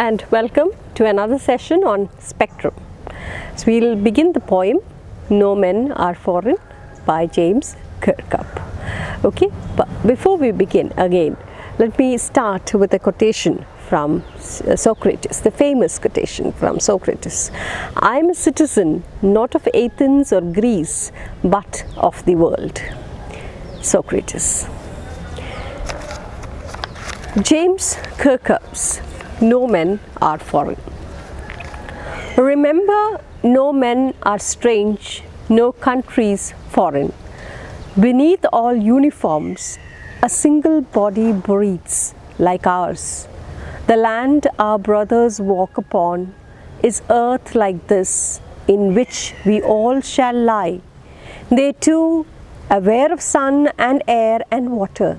and welcome to another session on Spectrum. So we'll begin the poem No Men Are Foreign by James Kirkup. Okay, but before we begin again, let me start with a quotation from Socrates, the famous quotation from Socrates. I am a citizen not of Athens or Greece, but of the world. Socrates. James Kirkup's No Men Are Foreign. Remember, no men are strange, no countries foreign. Beneath all uniforms, a single body breathes like ours. The land our brothers walk upon is earth like this, in which we all shall lie. They too, aware of sun and air and water,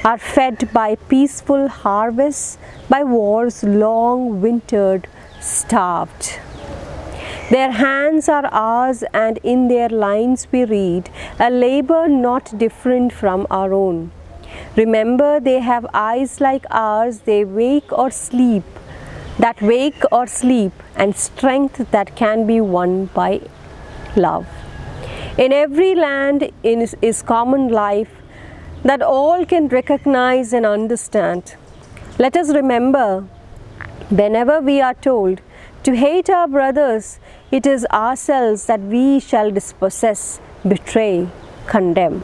are fed by peaceful harvests, by wars long wintered, starved. Their hands are ours, and in their lines we read a labor not different from our own. Remember, they have eyes like ours, they wake or sleep, and strength that can be won by love. In every land is common life that all can recognize and understand. Let us remember, whenever we are told to hate our brothers, it is ourselves that we shall dispossess, betray, condemn.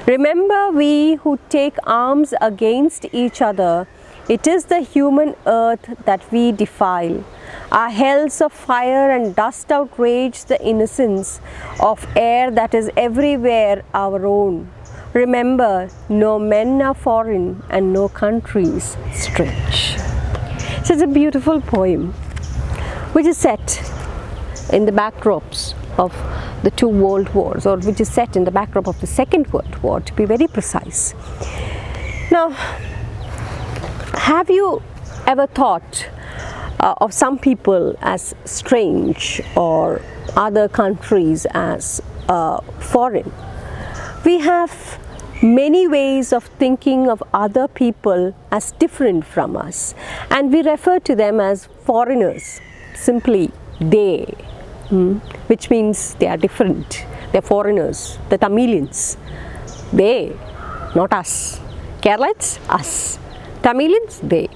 Remember, we who take arms against each other, it is the human earth that we defile. Our hells of fire and dust outrage the innocence of air that is everywhere our own. Remember, no men are foreign and no countries strange. So it's a beautiful poem which is set in the backdrops of the two world wars, or which is set in the backdrop of the Second World War, to be very precise. Now, have you ever thought of some people as strange or other countries as foreign? We have many ways of thinking of other people as different from us, and we refer to them as foreigners, simply they, which means they are different, they are foreigners, the Tamilians, they, not us. Keralites, us. Tamilians, they,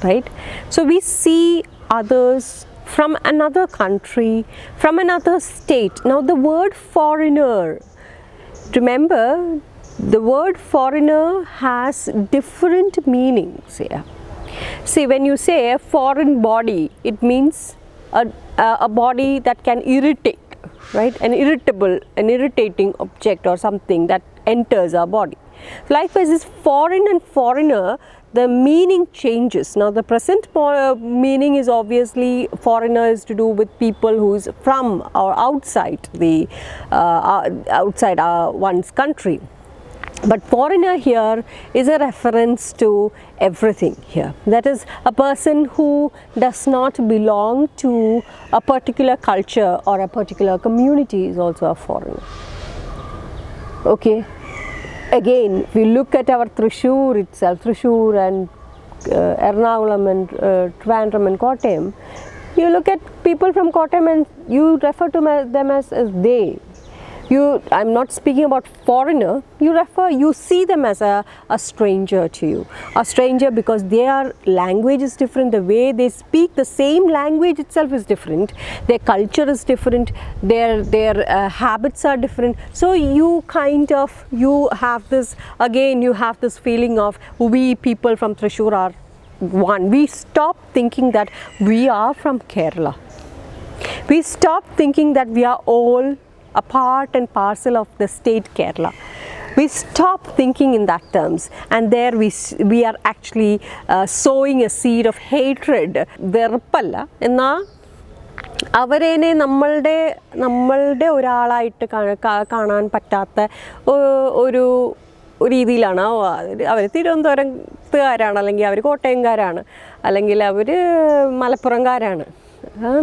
right? So we see others from another country, from another state. Now the word foreigner, remember, the word foreigner has different meanings here. See, when you say a foreign body, it means a body that can irritate, right? An irritating object or something that enters our body. Likewise, this foreign and foreigner, the meaning changes. Now, the present meaning is obviously foreigner is to do with people who is from or outside the outside one's country. But foreigner here is a reference to everything here. That is, a person who does not belong to a particular culture or a particular community is also a foreigner. Okay. Again, we look at our Thrissur itself, Thrissur and Ernakulam and Trivandrum and Kottayam. You look at people from Kottayam and you refer to them as they. I'm not speaking about foreigner, you see them as a stranger to you. A stranger because their language is different, the way they speak, the same language itself is different, their culture is different, their habits are different. So you have this, again you have this feeling of we people from Thrissur are one. We stop thinking that we are from Kerala. We stop thinking that we are all a part and parcel of the state Kerala. We stop thinking in that terms, and there we are actually sowing a seed of hatred. വെറുപ്പല്ല എന്നാൽ അവരേനെ നമ്മളുടെ ഒരാളായിട്ട് കാണാൻ പറ്റാത്ത ഒരു രീതിയിലാണ് അവർ തിരുവനന്തപുരത്തുകാരാണ്, അല്ലെങ്കിൽ അവർ കോട്ടയംകാരാണ്, അല്ലെങ്കിൽ അവർ മലപ്പുറംകാരാണ്,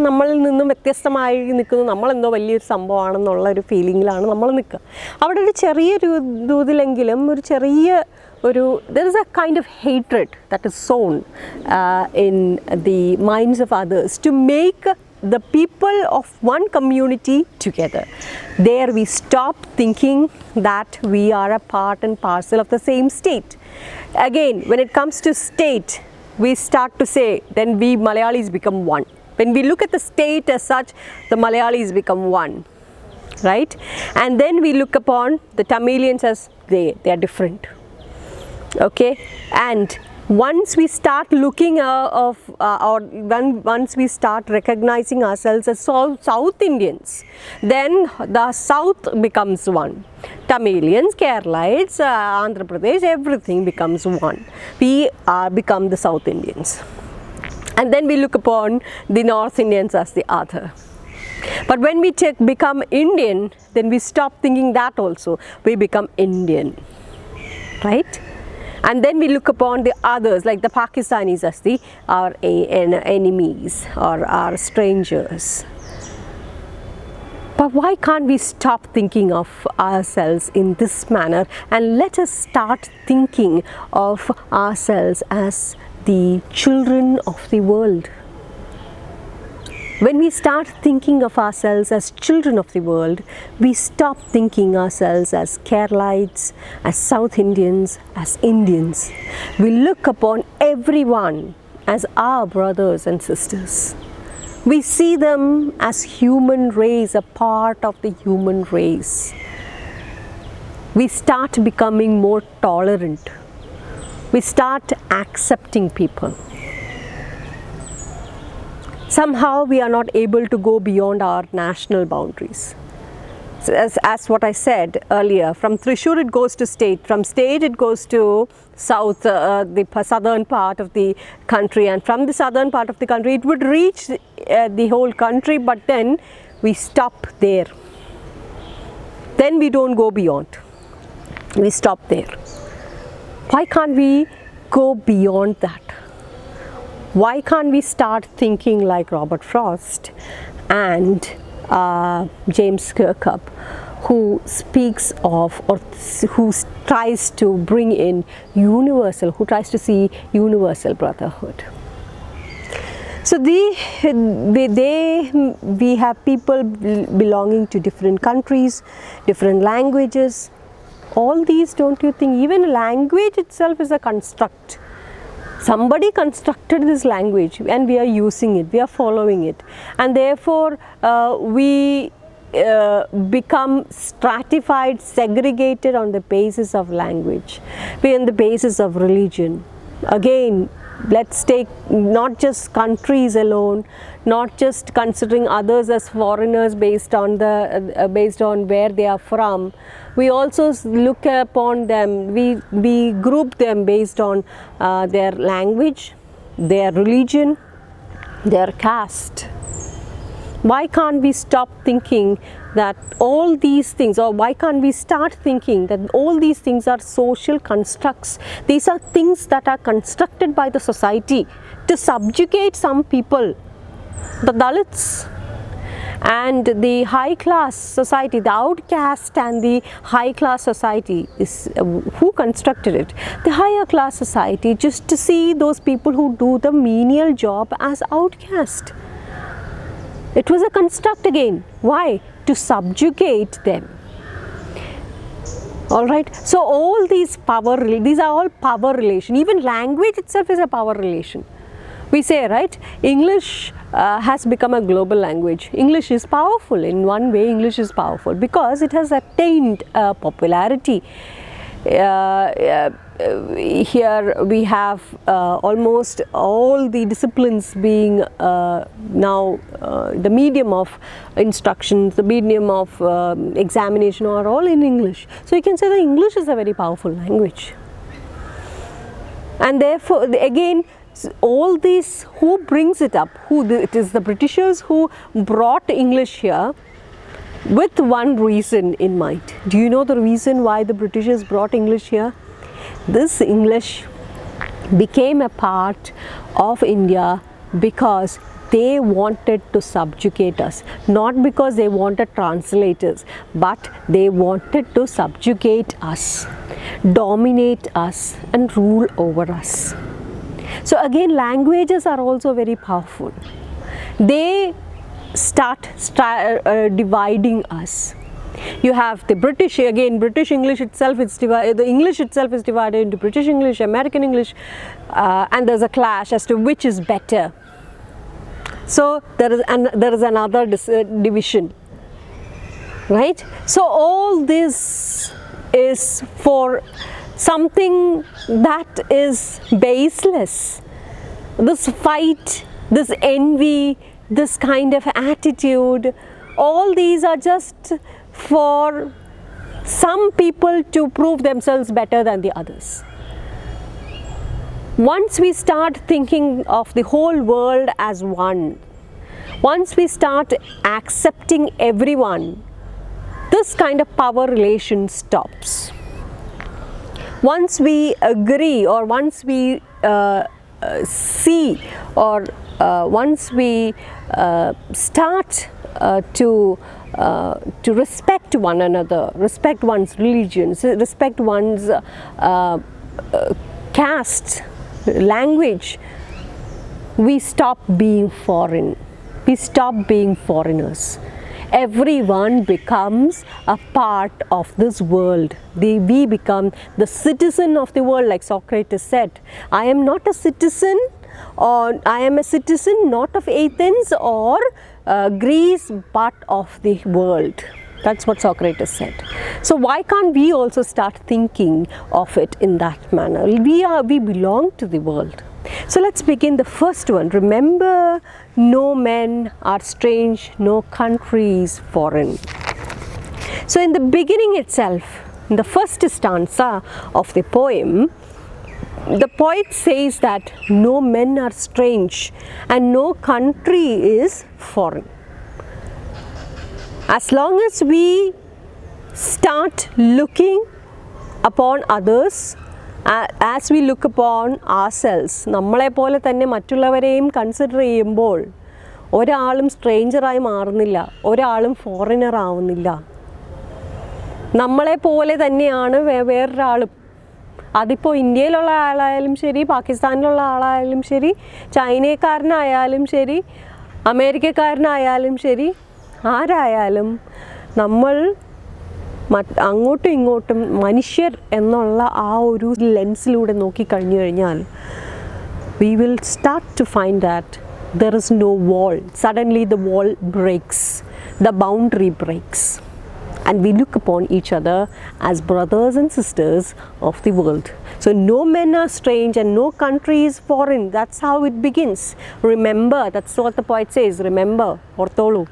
നമ്മളിൽ നിന്നും വ്യത്യസ്തമായി നിൽക്കുന്നു, നമ്മളെന്തോ വലിയൊരു സംഭവമാണെന്നുള്ള ഒരു ഫീലിങ്ങിലാണ് നമ്മൾ നിൽക്കുക. അവിടെ ഒരു ചെറിയൊരു തോതിലെങ്കിലും ഒരു ചെറിയ there is a kind of hatred that is sown in the minds of others to make the people of one community together. There we stop thinking that we are a part and parcel of the same state. Again, when it comes to state, we start to say, then we Malayalis become one. When we look at the state as such, the Malayalis become one, right? And then we look upon the Tamilians as they are different. Okay, and once we start looking once we start recognizing ourselves as South Indians, then the South becomes one. Tamilians, Keralites, Andhra Pradesh, everything becomes one. We become the South Indians. And then we look upon the North Indians as the other. But when we become Indian, then we stop thinking that also. We become Indian, right? And then we look upon the others, like the Pakistanis, as our enemies or our strangers. But why can't we stop thinking of ourselves in this manner and let us start thinking of ourselves as the children of the world? When we start thinking of ourselves as children of the world, we stop thinking ourselves as Keralites, as South Indians, as Indians. We look upon everyone as our brothers and sisters. We see them as human race, a part of the human race. We start becoming more tolerant. We start accepting people. Somehow we are not able to go beyond our national boundaries. So as what I said earlier, from Thrissur it goes to state, from state it goes to south, the southern part of the country, and from the southern part of the country it would reach the whole country, but then we stop there. Then we don't go beyond. We stop there. Why can't we go beyond that? Why can't we start thinking like Robert Frost and James Kirkup, who speaks of or who tries to bring in who tries to see universal brotherhood? So we have people belonging to different countries, different languages. All these, don't you think, even language itself is a construct. Somebody constructed this language and we are using it, we are following it, and therefore we become stratified, segregated on the basis of language, on the basis of religion. Again, let's take not just countries alone, not just considering others as foreigners based on where they are from. We also look upon them, we group them based on their language, their religion, their caste. Why can't we stop thinking that all these things, or why can't we start thinking that all these things are social constructs? These are things that are constructed by the society to subjugate some people, the Dalits, and the high class society, the outcast and the high class society is who constructed it? The higher class society, just to see those people who do the menial job as outcast. It was a construct again. Why? To subjugate them. All right. So all these these are all power relation. Even language itself is a power relation. We say, right, English has become a global language. English is powerful. In one way, English is powerful because it has attained popularity. Here we have almost all the disciplines being now the medium of instruction, the medium of examination are all in English. So you can say that English is a very powerful language. And therefore, again, all this, who brings it up? It is the Britishers who brought English here with one reason in mind. Do you know the reason why the Britishers brought English here? This English became a part of India because they wanted to subjugate us, not because they wanted translators, but they wanted to subjugate us, dominate us, and rule over us. So again, languages are also very powerful. They start dividing us. You have the British, again British English itself is divided, the English itself is divided into British English, American English, and there's a clash as to which is better. So there is another division, right? So all this is for something that is baseless. This fight, this envy, this kind of attitude, all these are just for some people to prove themselves better than the others. Once we start thinking of the whole world as one, once we start accepting everyone, this kind of power relation stops. Once we agree, or once we see, or once we start to respect one another, respect one's religion, respect one's caste, language, we stop being foreign. We stop being foreigners. Everyone becomes a part of this world. We become the citizen of the world, like Socrates said. I am not a citizen, or I am a citizen not of Athens or Greece, but of the world. That's what Socrates said. So why can't we also start thinking of it in that manner? We belong to the world. So let's begin the first one. Remember, no men are strange, no country is foreign. So in the beginning itself, in the first stanza of the poem, the poet says that no men are strange and no country is foreign. As long as we start looking upon others as we look upon ourselves, നമ്മളെ പോലെ തന്നെ മറ്റുള്ളവരെയും consider ചെയ്യുമ്പോൾ ഒരാളും സ്ട്രേഞ്ചറായി മാറുന്നില്ല, ഒരാളും foreigner ആവുന്നില്ല. നമ്മളെ പോലെ തന്നെയാണ് വേറൊരാളും. അതിപ്പോൾ ഇന്ത്യയിലുള്ള ആളായാലും ശരി, പാകിസ്ഥാനിലുള്ള ആളായാലും ശരി, ചൈനക്കാരനായാലും ശരി, അമേരിക്കക്കാരനായാലും ശരി, ആരായാലും നമ്മൾ അങ്ങോട്ടും ഇങ്ങോട്ടും മനുഷ്യർ എന്നുള്ള ആ ഒരു ലെൻസിലൂടെ നോക്കിക്കഴിഞ്ഞു കഴിഞ്ഞാൽ we will start to find that there is no wall. Suddenly the wall breaks, the boundary breaks, and we look upon each other as brothers and sisters of the world. So no men are strange and no country is foreign. That's how it begins. Remember, that's what the poet says. Remember, ഓർത്തോളൂ.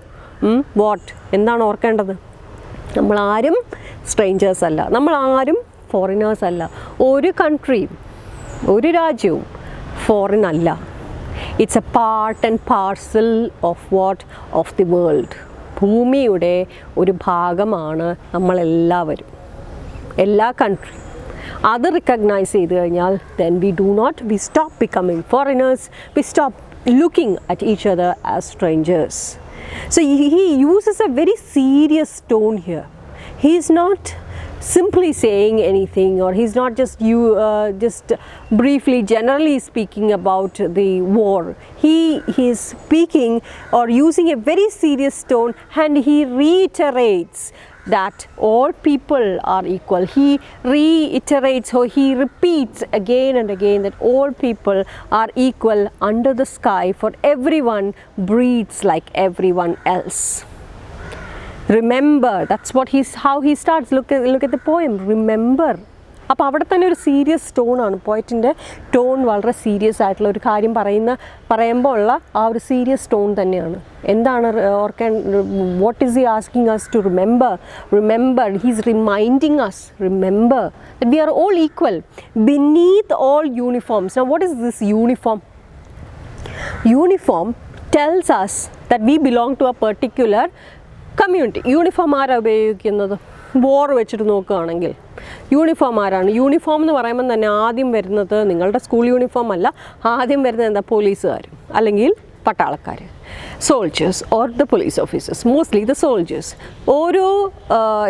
What? എന്താണ് ഓർക്കേണ്ടത്? നമ്മളാരും strangers അല്ല, നമ്മളാരും foreigners അല്ല. ഒരു കൺട്രിയും ഒരു രാജ്യവും foreign അല്ല. It's A part and parcel of what? Of the world. ഭൂമിയുടെ ഒരു ഭാഗമാണ് നമ്മളെല്ലാവരും, എല്ലാ കൺട്രിയും. അത് റിക്കഗ്നൈസ് ചെയ്ത് കഴിഞ്ഞാൽ then we stop becoming foreigners, we stop looking at each other as strangers. So he uses a very serious tone here. He is not simply saying anything, or he's not just briefly generally speaking about the war. He is speaking or using a very serious tone, and he reiterates that all people are equal. He reiterates, or he repeats again and again, that all people are equal under the sky, for everyone breathes like everyone else. Remember, that's what how he starts. Look at the poem. Remember. അപ്പോൾ അവിടെ തന്നെ ഒരു serious ടോണാണ്, പോയിറ്റിൻ്റെ tone വളരെ serious ആയിട്ടുള്ള ഒരു കാര്യം പറയുമ്പോൾ ഉള്ള ആ ഒരു സീരിയസ് ടോൺ തന്നെയാണ്. എന്താണ് ഓർക്കാൻ? What is he asking us to remember? Remember, he's reminding us, remember that we are all equal beneath all uniforms. Now what is this uniform? Uniform tells us that we belong to a particular community. Uniform ആരാ ഉപയോഗിക്കുന്നത്? War വെച്ചിട്ട് നോക്കുകയാണെങ്കിൽ uniform ആരാണ്? Uniform എന്ന് പറയുമ്പോൾ തന്നെ ആദ്യം വരുന്നത് നിങ്ങളുടെ സ്കൂൾ യൂണിഫോം അല്ല, ആദ്യം വരുന്നത് എന്താ? പോലീസുകാർ അല്ലെങ്കിൽ പട്ടാളക്കാർ, soldiers or the police officers, mostly the soldiers. ഓരോ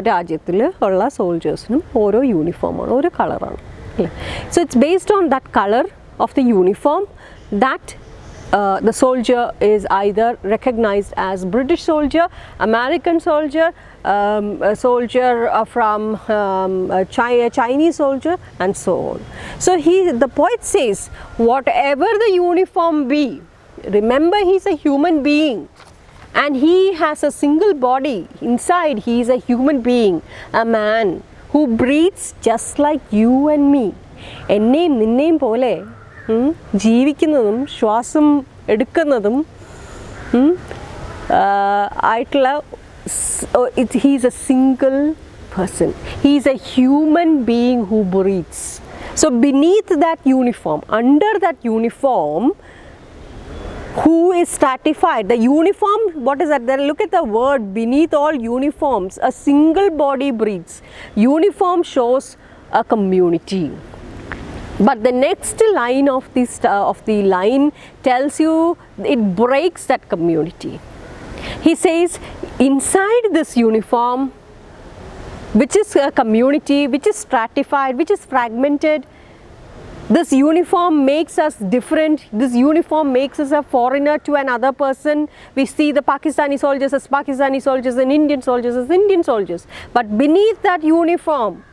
രാജ്യത്തിൽ ഉള്ള സോൾജേഴ്സിനും ഓരോ യൂണിഫോമാണ്, ഓരോ കളറാണ് അല്ലേ. So it's based on that colour of the uniform that the soldier is either recognized as British soldier, American soldier, a soldier from Chinese soldier, and so on. So the poet says, whatever the uniform be, remember he is a human being and he has a single body. Inside he is a human being, a man who breathes just like you and me. എന്നെയും നിന്നെയും പോലെ ജീവിക്കുന്നതും ശ്വാസം എടുക്കുന്നതും ആയിട്ടുള്ള, he is a single person. He is a human being who breathes. So beneath that uniform, under that uniform, who is stratified? The uniform, what is that? Then look at the word, beneath all uniforms, a single body breathes. Uniform shows a community. But the next line of the line tells you it breaks that community. He says, inside this uniform, which is a community, which is stratified, which is fragmented, this uniform makes us different. This uniform makes us a foreigner to another person. We see the Pakistani soldiers as Pakistani soldiers and Indian soldiers as Indian soldiers. But beneath that uniform,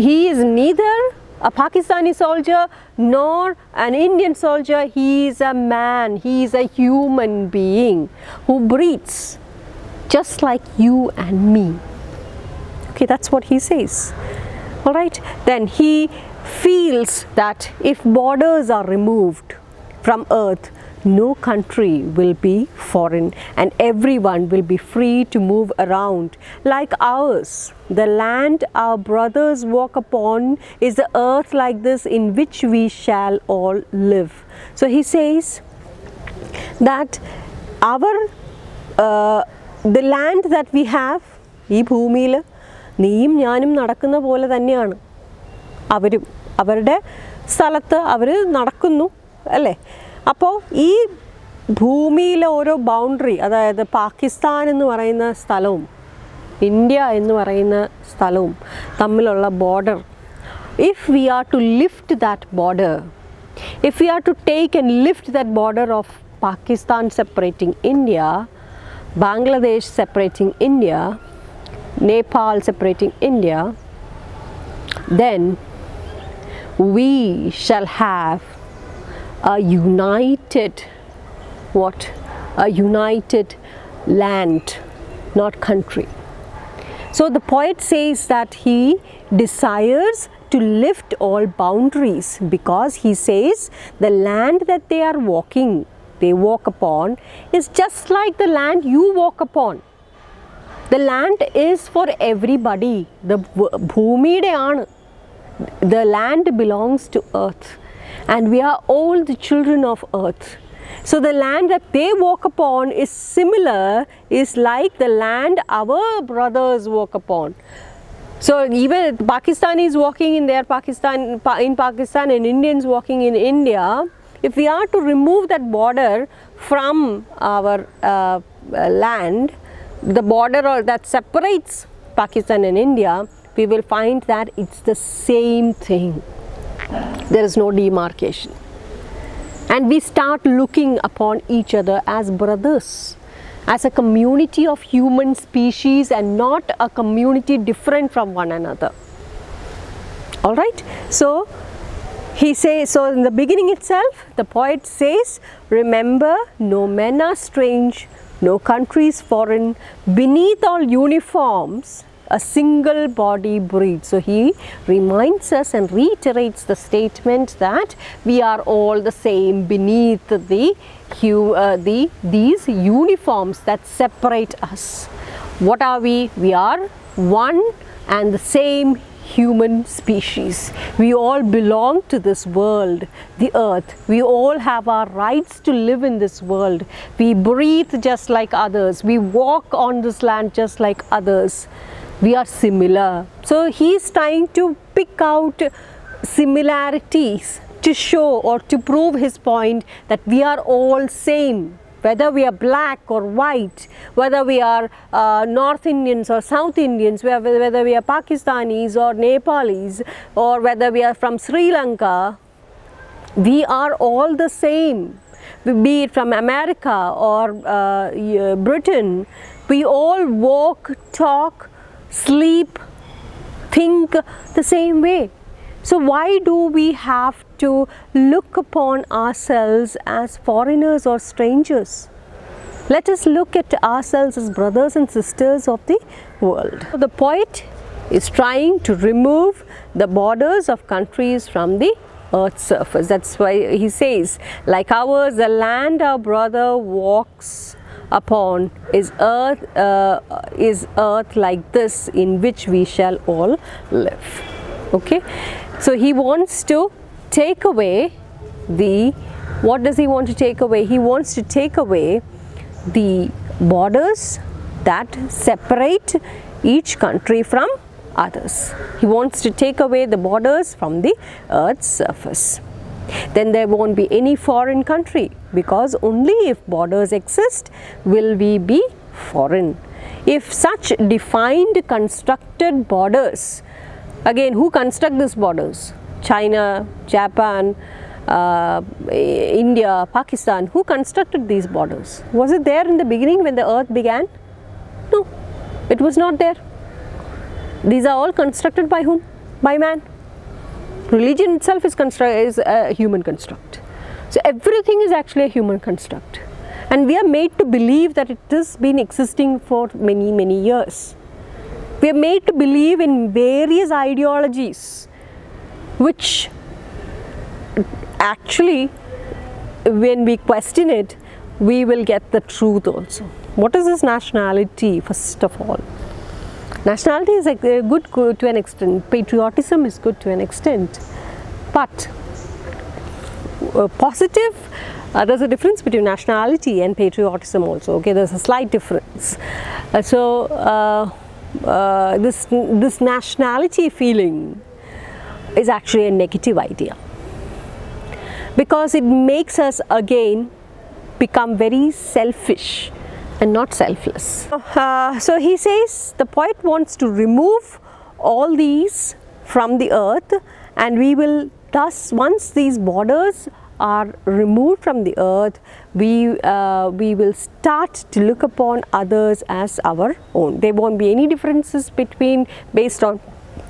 he is neither a Pakistani soldier nor an Indian soldier. He is a man, he is a human being who breathes just like you and me. Okay, that's what he says. All right, then he feels that if borders are removed from earth, no country will be foreign and everyone will be free to move around like ours. The land our brothers walk upon is the earth like this in which we shall all live. So he says that the land that we have, ഈ ഭൂമിയിൽ നീയും ഞാനും നടക്കുന്ന പോലെ തന്നെയാണ് അവരും അവരുടെ സ്ഥലത്ത് അവർ നടക്കുന്നു അല്ലേ. അപ്പോൾ ഈ ഭൂമിയിലെ ഓരോ ബൗണ്ടറി, അതായത് പാകിസ്ഥാൻ എന്ന് പറയുന്ന സ്ഥലവും ഇന്ത്യ എന്ന് പറയുന്ന സ്ഥലവും തമ്മിലുള്ള border, if we are to lift that border, if we are to take and lift that border of Pakistan separating India, Bangladesh separating India, Nepal separating India, then we shall have a united land, not country. So the poet says that he desires to lift all boundaries because he says the land that they walk upon is just like the land you walk upon. The land is for everybody. The bhumide aanu. The land belongs to earth and we are all the children of earth. So the land that they walk upon is like the land our brothers walk upon. So even Pakistanis walking in Pakistan and Indians walking in India, if we are to remove that border from our land, the border that separates Pakistan and India, we will find that it's the same thing. There is no demarcation. And we start looking upon each other as brothers, as a community of human species and not a community different from one another. All right? So he says, so in the beginning itself, the poet says, remember, no men are strange, no country is foreign, beneath all uniforms, a single body breathes. So he reminds us and reiterates the statement that we are all the same beneath these uniforms that separate us. What are we? We are one and the same human species. We all belong to this world, the earth. We all have our rights to live in this world. We breathe just like others. We walk on this land just like others. We are similar. So he is trying to pick out similarities to show or to prove his point that we are all same, whether we are black or white, whether we are North Indians or South Indians, whether we are Pakistanis or Nepalis, or whether we are from Sri Lanka, we are all the same. Be it from America or Britain, we all walk, talk, sleep, think the same way. So why do we have to look upon ourselves as foreigners or strangers? Let us look at ourselves as brothers and sisters of the world. The poet is trying to remove the borders of countries from the earth's surface. That's why he says, like ours, the land our brother walks upon is earth like this, in which we shall all live. Okay, so he wants to take away the, what does he want to take away? He wants to take away the borders that separate each country from others. He wants to take away the borders from the earth's surface. Then there won't be any foreign country, because only if borders exist will we be foreign. If such defined, constructed borders, again, who construct these borders? China, Japan, India, Pakistan. Who constructed these borders? Was it there in the beginning when the earth began? No, it was not there. These are all constructed by whom? By man. Religion itself is a human construct. So everything is actually a human construct. And we are made to believe that it has been existing for many, many years. We are made to believe in various ideologies, which actually, when we question it, we will get the truth also. What is this nationality, first of all? Nationality is good to an extent, patriotism is good to an extent, but positive, there's a difference between nationality and patriotism also, okay, there's a slight difference. This nationality feeling is actually a negative idea, because it makes us again become very selfish and not selfless. So he says the poet wants to remove all these from the earth, and we will thus, once these borders are removed from the earth, we will start to look upon others as our own. There won't be any differences based on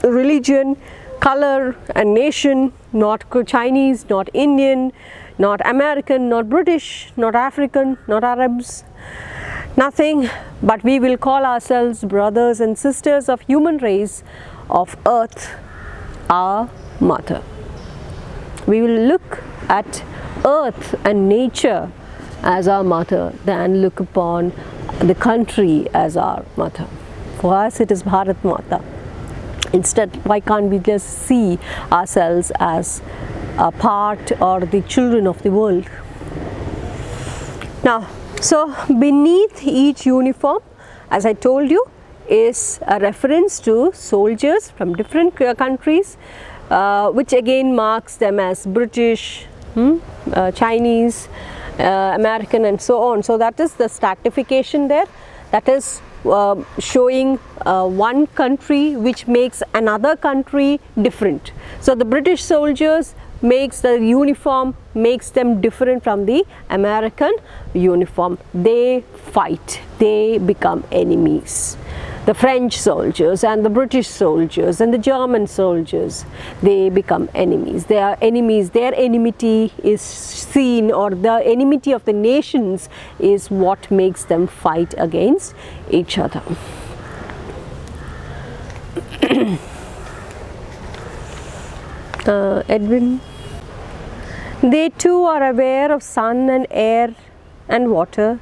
religion, color and nation, not Chinese, not Indian, not American, not British, not African, not Arabs. Nothing, but we will call ourselves brothers and sisters of human race, of earth, our mother. We will look at earth and nature as our mother than look upon the country as our mother. For us it is Bharat Mata. Instead, why can't we just see ourselves as a part or the children of the world? Now, so beneath each uniform, as I told you, is a reference to soldiers from different countries, which again marks them as British, Chinese, American and so on. So that is the stratification there. That is showing one country which makes another country different. So the British soldiers makes the uniform, makes them different from the American uniform. They fight, they become enemies. The French soldiers and the British soldiers and the German soldiers, they become enemies. They are enemies. Their enmity is seen, or the enmity of the nations is what makes them fight against each other. Edwin. They too are aware of sun and air and water,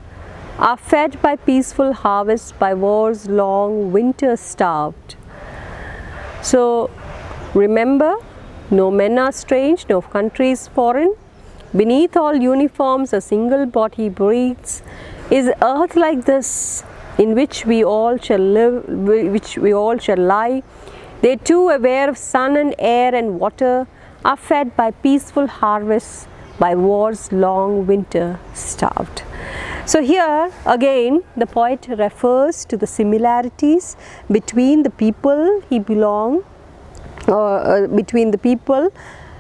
are fed by peaceful harvests, by war's long winter starved. So remember, no men are strange, no country is foreign. Beneath all uniforms a single body breathes. Is earth like this, in which we all shall live, which we all shall lie? They too aware of sun and air and water, are fed by peaceful harvests, by war's long winter starved. So here again the poet refers to the similarities between the people between the people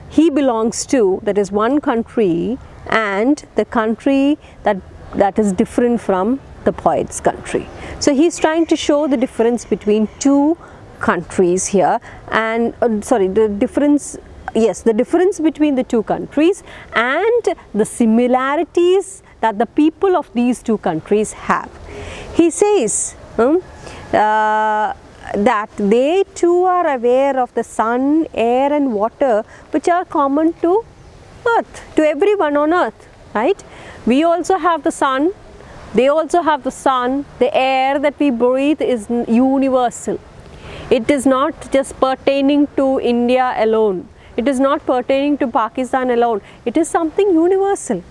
he belongs to, that is one country, and the country that is different from the poet's country. So he's trying to show the difference between two countries here, and the difference between the two countries and the similarities that the people of these two countries have. He says that they too are aware of the sun, air and water which are common to earth, to everyone on earth, right? We also have the sun, they also have the sun. The air that we breathe is universal. It is not just pertaining to India alone. It is not pertaining to Pakistan alone. It is something universal,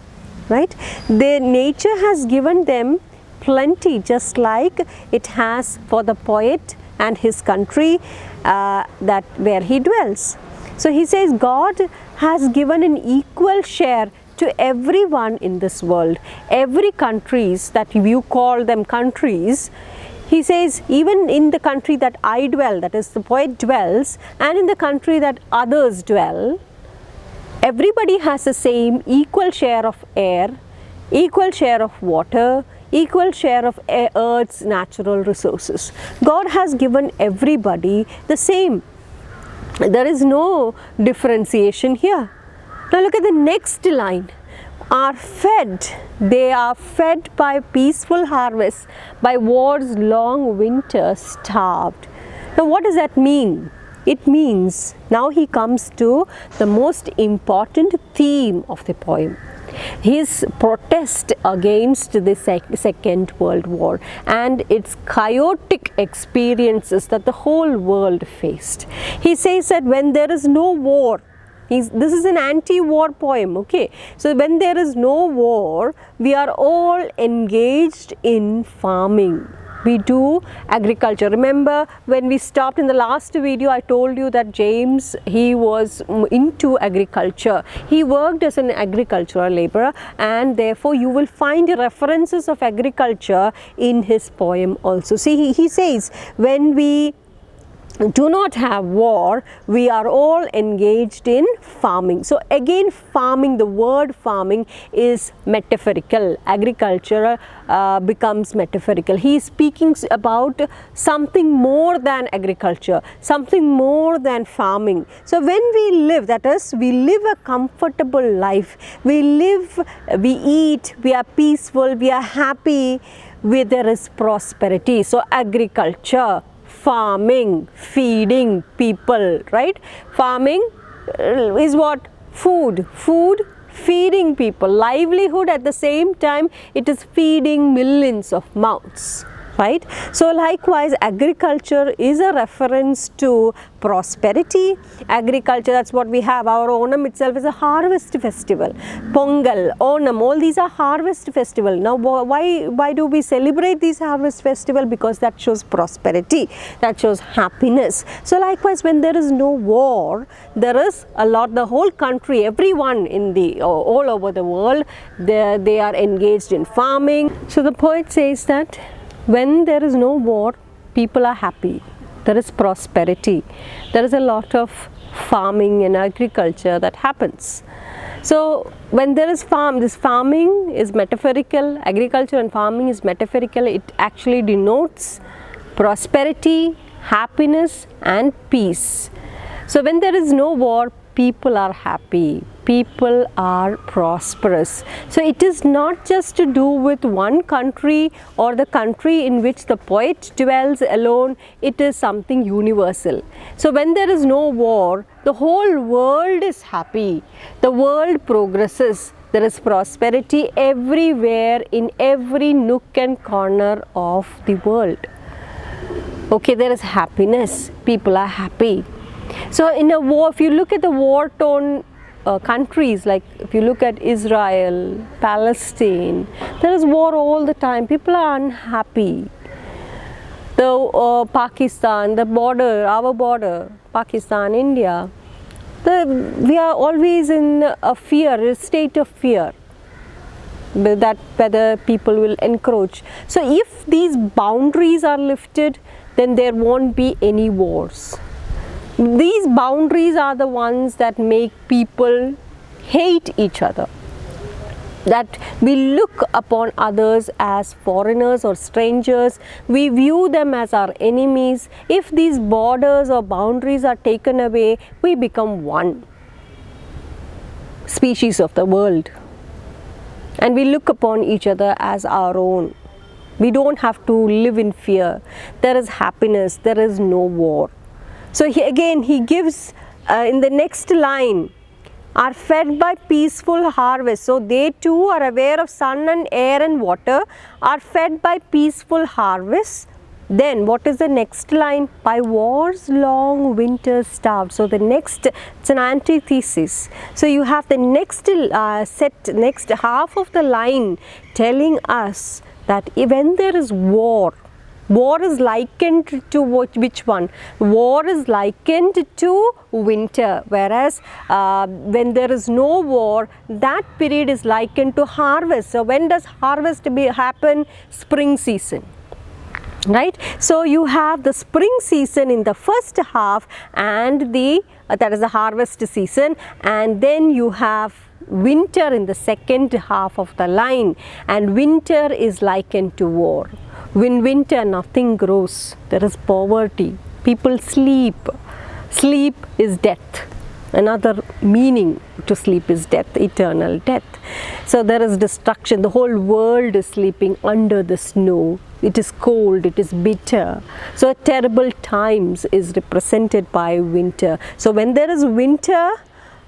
right? Their nature has given them plenty, just like it has for the poet and his country where he dwells. So he says God has given an equal share to everyone in this world. Every countries that you call them countries, he says, even in the country that I dwell, that is the poet dwells, and in the country that others dwell, everybody has the same equal share of air, equal share of water, equal share of earth's natural resources. God has given everybody the same. There is no differentiation here. Now look at the next line. They are fed by peaceful harvests, by war's long winter starved. Now what does that mean? It means, now he comes to the most important theme of the poem. His protest against the Second World War and its chaotic experiences that the whole world faced. He says that when there is no war, this is an anti-war poem, okay? So when there is no war, we are all engaged in farming. We do agriculture. Remember when we stopped in the last video, I told you that James, he was into agriculture. He worked as an agricultural laborer, and therefore you will find references of agriculture in his poem also. See, he says, when we do not have war, we are all engaged in farming. So again, farming, the word farming is metaphorical. Agriculture becomes metaphorical. He is speaking about something more than agriculture, something more than farming. So when we live, that is, we live a comfortable life, we live, we eat, we are peaceful, we are happy, where there is prosperity. So agriculture, farming, feeding people, right? Farming is what? Food, feeding people, livelihood. At the same time, it is feeding millions of mouths, right? So likewise, agriculture is a reference to prosperity. Agriculture, that's what we have. Our Onam itself is a harvest festival. Pongal, Onam, all these are harvest festival. Now why do we celebrate these harvest festival? Because that shows prosperity, that shows happiness. So likewise, when there is no war, there is a lot, the whole country, everyone in the all over the world, they are engaged in farming. So the poet says that when there is no war, people are happy. There is prosperity. There is a lot of farming and agriculture that happens. So when there is this farming is metaphorical, agriculture and farming is metaphorical. It actually denotes prosperity, happiness and peace. So when there is no war, people are happy, people are prosperous. So it is not just to do with one country or the country in which the poet dwells alone, it is something universal. So when there is no war, the whole world is happy, the world progresses, there is prosperity everywhere in every nook and corner of the world. Okay, there is happiness, people are happy. So in a war, if you look at the war-torn countries, like if you look at Israel, Palestine, there is war all the time. People are unhappy. The Pakistan, the border, our border, Pakistan, India, We are always in a fear, a state of fear, that whether people will encroach. So if these boundaries are lifted, then there won't be any wars. These boundaries are the ones that make people hate each other, that we look upon others as foreigners or strangers, we view them as our enemies. If these borders or boundaries are taken away, we become one species of the world, and we look upon each other as our own. We don't have to live in fear. There is happiness, there is no war. So he gives in the next line, are fed by peaceful harvest. So they too are aware of sun and air and water, are fed by peaceful harvest. Then what is the next line? By war's long winter starved. So the next, it's an antithesis. So you have the next next half of the line telling us that when there is war, war is likened to which one? War is likened to winter, whereas when there is no war, that period is likened to harvest. So when does harvest happen? Spring season. Right? So you have the spring season in the first half, and that is the harvest season, and then you have winter in the second half of the line, and winter is likened to war. In winter nothing grows, there is poverty, people sleep. Sleep is death. Another meaning to sleep is death, eternal death. So there is destruction, the whole world is sleeping under the snow. It is cold, it is bitter. So terrible times is represented by winter. So when there is winter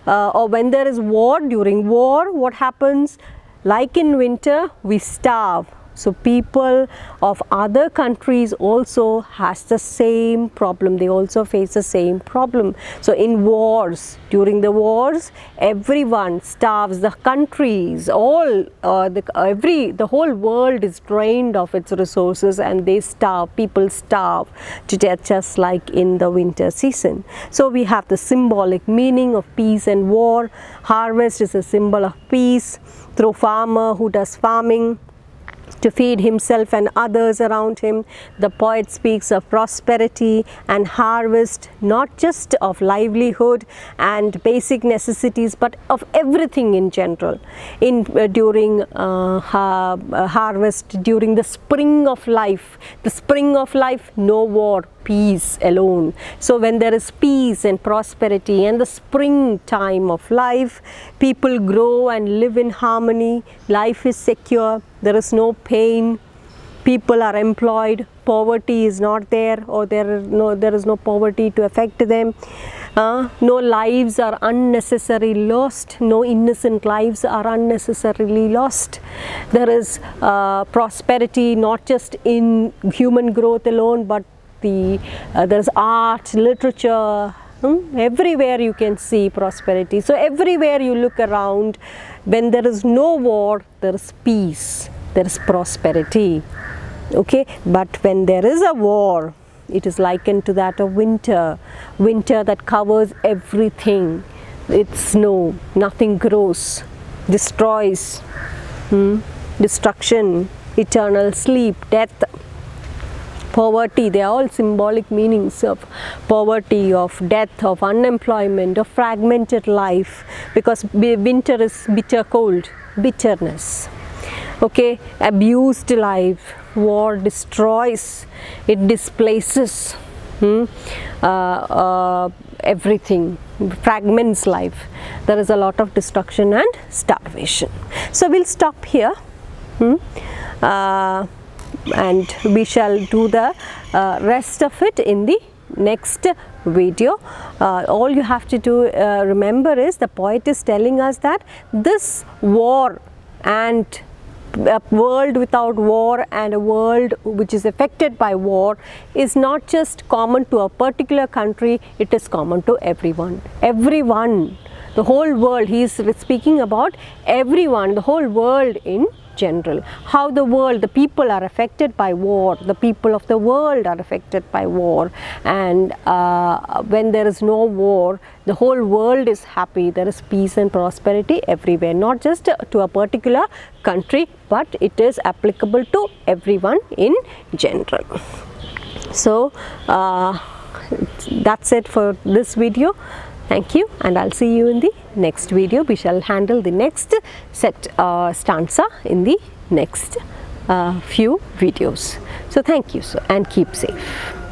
or when there is war, during war, what happens? Like in winter, we starve. So people of other countries also has the same problem. They also face the same problem. So in wars, during the wars, everyone starves. The countries, all the whole world is drained of its resources, and they starve. People starve to death, just like in the winter season. So we have the symbolic meaning of peace and war. Harvest is a symbol of peace through farmer who does farming to feed himself and others around him. The poet speaks of prosperity and harvest, not just of livelihood and basic necessities, but of everything in general. During harvest, during the spring of life, no war, peace alone. So when there is peace and prosperity and the spring time of life, people grow and live in harmony. Life is secure, there is no pain, people are employed, poverty is not there, or there is no poverty to affect them. No lives are unnecessarily lost, no innocent lives are unnecessarily lost. There is prosperity not just in human growth alone, but there's art, literature, everywhere you can see prosperity. So everywhere you look around, when there is no war, there is peace, there is prosperity. Okay, but when there is a war, it is likened to that of winter that covers everything. It's snow, nothing grows, destroys, destruction, eternal sleep, death, poverty. They are all symbolic meanings of poverty, of death, of unemployment, of fragmented life, because winter is bitter cold, bitterness. Okay, abused life. War destroys, it displaces everything, fragments life. There is a lot of destruction and starvation. So we'll stop here. And we shall do the rest of it in the next video. All you have to do remember is, the poet is telling us that this war and a world without war and a world which is affected by war is not just common to a particular country, it is common to everyone. Everyone, the whole world, he is speaking about everyone, the whole world in general, how the world, the people are affected by war, the people of the world are affected by war, and when there is no war, the whole world is happy, there is peace and prosperity everywhere, not just to a particular country, but it is applicable to everyone in general. So that's it for this video. Thank you, and I'll see you in the next video. We shall handle the next set stanza in the next few videos. So thank you, and keep safe.